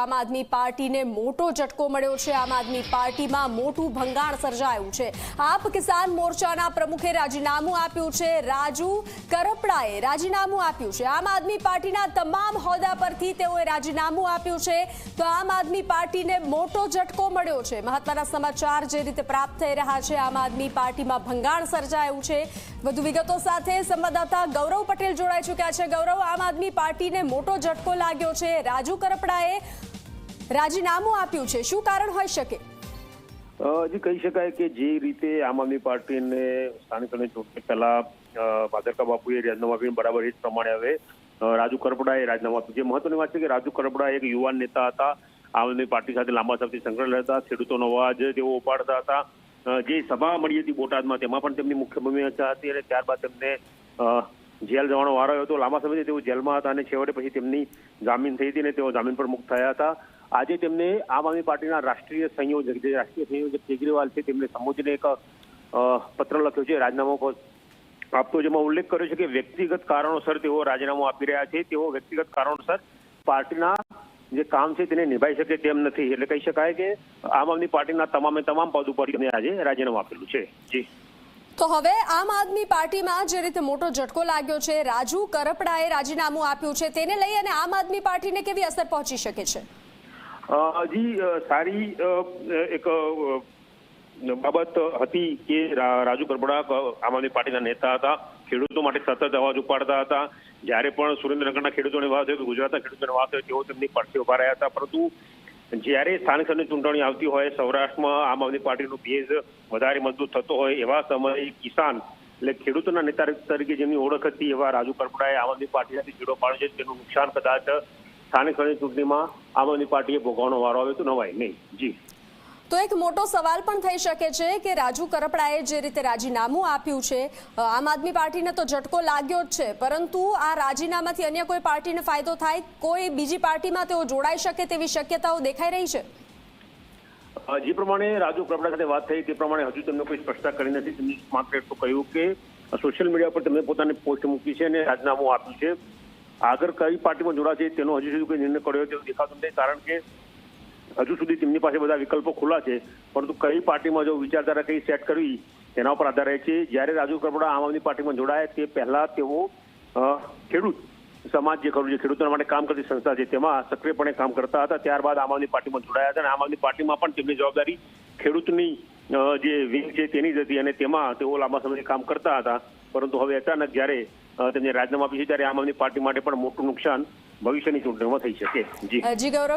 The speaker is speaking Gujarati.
આમ આદમી પાર્ટીને મોટો ઝટકો મળ્યો છે। આમ આદમી પાર્ટીમાં મોટું ભંગાણ સર્જાયું છે। આપ કિસાન મોરચાના પ્રમુખે રાજીનામું આપ્યું છે। રાજુ કરપડાએ રાજીનામું આપ્યું છે। આમ આદમી પાર્ટીના તમામ હોદ્દા પરથી તેઓએ રાજીનામું આપ્યું છે। તો આમ આદમી પાર્ટીને મોટો ઝટકો મળ્યો છે। મહત્વના સમાચાર જે રીતે પ્રાપ્ત થઈ રહ્યા છે, આમ આદમી પાર્ટીમાં ભંગાણ સર્જાયું છે। વધુ વિગતો સાથે સંવાદદાતા ગૌરવ પટેલ જોડાઈ ચૂક્યા છે। ગૌરવ, આમ આદમી પાર્ટીને મોટો ઝટકો લાગ્યો છે। રાજુ કરપડાએ રાજીનામું આપ્યું છે, શું કારણ હોઈ શકે? હજી કહી શકાય કે જે રીતે આમ આદમી પાર્ટીને સ્થાનિક ચૂંટણી પહેલા ભાદરકા બાપુએ રાજીનામું આપ્યું, બરાબર એ જ પ્રમાણે હવે રાજુ કરપડાએ રાજીનામું આપ્યું। જે મહત્વની વાત છે કે રાજુ કરપડા એક યુવાન નેતા હતા, આમ આદમી પાર્ટી સાથે લાંબા સમયથી સંકળાયેલા હતા, ખેડૂતોનો અવાજ તેઓ ઉપાડતા હતા। જે સભા મળી હતી બોટાદમાં, તેમાં પણ તેમની મુખ્ય ભૂમિકા હતી અને ત્યારબાદ તેમને જેલ જવાનો વારો આવ્યો હતો। લાંબા સમયથી તેઓ જેલમાં હતા અને છેવટે પછી તેમની જામીન થઈ હતી અને તેઓ જામીન પર મુક્ત થયા હતા। આજે તેમને આમ આદમી પાર્ટીના રાષ્ટ્રીય સંયોજક કેજરીવાલ છે, તેમને સંબોધીને એક પત્ર લખ્યો છે, રાજીનામું આપતો, જેમાં ઉલ્લેખ કર્યો છે કે વ્યક્તિગત કારણોસર તેઓ રાજીનામું આપી રહ્યા છે। તેઓ વ્યક્તિગત કારણોસર પાર્ટીના જે કામ છે તેને નિભાઈ શકે તેમ નથી। એટલે કહી શકાય કે આમ આદમી પાર્ટીના તમામ પદ ઉપર આજે રાજીનામું આપેલું છે। જી, તો હવે આમ આદમી પાર્ટીમાં જે રીતે મોટો ઝટકો લાગ્યો છે, રાજુ કરપડાએ રાજીનામું આપ્યું છે, તેને લઈ અને આમ આદમી પાર્ટીને કેવી અસર પહોંચી શકે છે? હજી સારી એક બાબત હતી કે રાજુ કરપડા આમ આદમી પાર્ટીના નેતા હતા, ખેડૂતો માટે સતત અવાજ ઉપાડતા હતા। જ્યારે પણ સુરેન્દ્રનગરના ખેડૂતોને વાત હોય કે ગુજરાતના ખેડૂતોને વાત હોય, તેઓ તેમની પડખે ઉભા રહ્યા હતા। પરંતુ જ્યારે સ્થાનિક સ્તરની ચૂંટણી આવતી હોય, સૌરાષ્ટ્રમાં આમ આદમી પાર્ટીનો બેઝ વધારે મજબૂત થતો હોય, એવા સમયે કિસાન એટલે ખેડૂતોના નેતા તરીકે જેમની ઓળખ હતી, એવા રાજુ કરપડાએ આમ આદમી પાર્ટીમાંથી ચીડો પાડ્યો છે। તેનું નુકસાન કદાચ સ્થાનિક સ્તરની ચૂંટણીમાં આમ આદમી પાર્ટીએ ભોગવવાનો વારો આવે તો નવાય નહીં। જી, તો એક મોટો સવાલ પણ થઈ શકે છે કે રાજુ કરપડાએ જે રીતે રાજીનામું આપ્યું છે, આમ આદમી પાર્ટીને તો ઝટકો લાગ્યો જ છે, પરંતુ આ રાજીનામાથી અન્ય કોઈ પાર્ટીને ફાયદો થાય, કોઈ બીજી પાર્ટીમાં તેઓ જોડાઈ શકે તેવી શક્યતાઓ દેખાઈ રહી છે? જે પ્રમાણે રાજુ કરપડા સાથે વાત થઈ તે પ્રમાણે હજુ તેમને કોઈ સ્પષ્ટતા કરી નથી। તેમની માત્ર એટલું કહ્યું કે સોશિયલ મીડિયા પર તેમણે પોતાની પોસ્ટ મૂકી છે અને રાજીનામું આપ્યું છે। આગળ કઈ પાર્ટીમાં જોડાશે તેનો હજુ સુધી કોઈ નિર્ણય કર્યો તેવું દેખાતું નથી, કારણ કે હજુ સુધી તેમની પાસે બધા વિકલ્પો ખુલ્લા છે, પરંતુ કઈ પાર્ટીમાં જો વિચારધારા કઈ સેટ કરવી તેના ઉપર આધાર રહે છે। જ્યારે રાજુ કરપડા આમ આદમી પાર્ટીમાં જોડાયા તે પહેલા તેઓ ખેડૂત સમાજ જે ખરું છે, ખેડૂતોના માટે કામ કરતી સંસ્થા છે, તેમાં સક્રિયપણે કામ કરતા હતા। ત્યારબાદ આમ આદમી પાર્ટીમાં જોડાયા હતા અને આમ આદમી પાર્ટીમાં પણ તેમની જવાબદારી ખેડૂતની જે વિંગ છે તેની જ હતી અને તેમાં તેઓ લાંબા સમયથી કામ કરતા હતા। પરંતુ હવે અચાનક જ્યારે તેમને રાજીનામું આપ્યું છે, ત્યારે આમ આદમી પાર્ટી માટે પણ મોટું નુકસાન ભવિષ્યની ચૂંટણીમાં થઈ શકે। જી, ગૌરવ।